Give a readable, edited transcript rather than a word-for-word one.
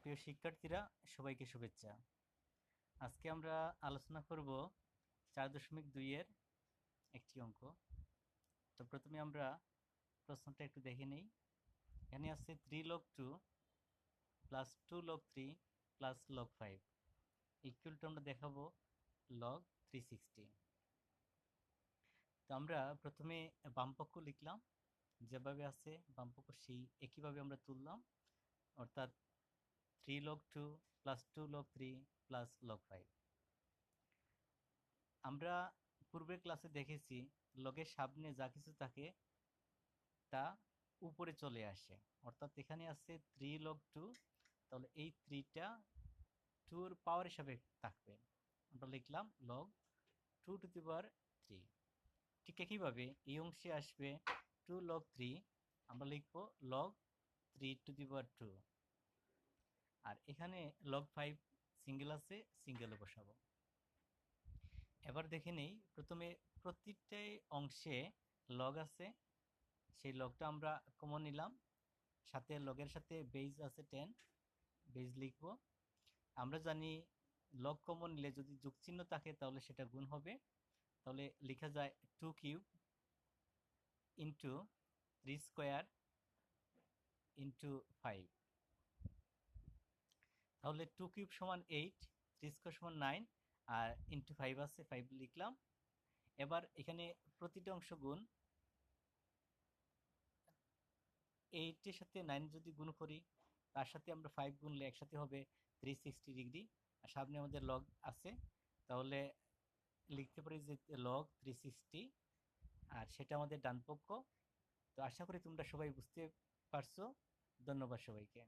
প্রিয় শিক্ষার্থীরা, সবাইকে শুভেচ্ছা। আজকে আমরা আলোচনা করব 4.2 এর একটি অঙ্ক। তো প্রথমে আমরা প্রশ্নটা একটু দেখে নেই। এখানে আছে 3 log 2 plus 2 log 3 plus log 5 equal to আমরা দেখাবো log 360। তো আমরা প্রথমে বামপক্ষ লিখলাম, যেভাবে আছে বামপক্ষ সেই একইভাবে আমরা তুললাম, অর্থাৎ 3 log 2 plus 2 log 3 plus log 5। আমরা পূর্বের ক্লাসে দেখেছি লগের সামনে যা কিছু থাকে তা উপরে চলে আসে, অর্থাৎ এখানে আছে 3 log 2, তাহলে এই 3টা 2 এর পাওয়ার হিসাবে থাকবে। আমরা লিখলাম log 2 টু দি পাওয়ার 3। ঠিক একইভাবে এই অংশে আসবে 2 log 3, আমরা লিখব log 3 টু দি পাওয়ার 2। আর এখানে log 5 সিঙ্গেল আছে, সিঙ্গেলে বসাবো। এবার দেখে নেই, প্রথমে প্রতিটাই অংশে লগ আছে, সেই লগটা আমরা কমন নিলাম, সাথে লগের সাথে বেজ আছে 10, বেজ লিখব। আমরা জানি লগ কমন নিলে যদি যোগচিহ্ন থাকে তাহলে সেটা গুণ হবে, তাহলে লেখা যায় 2 কিউব ইন্টু 3 স্কোয়ার ইন্টু 5। তাহলে 2 কিউব সমান 8, 3 স্কোয়ার সমান 9, আর ইন্টু 5 আছে, 5 লিখলাম। এবার এখানে প্রতিটা অংশ গুণ, 8 এর সাথে 9 যদি গুণ করি, তার সাথে আমরা 5 গুণলে একসাথে হবে 360 ডিগ্রি, আর সামনে আমাদের লগ আছে, তাহলে লিখতে পারি যে লগ 360, আর সেটা আমাদের ডান পক্ষ। তো আশা করি তোমরা সবাই বুঝতে পারছো। ধন্যবাদ সবাইকে।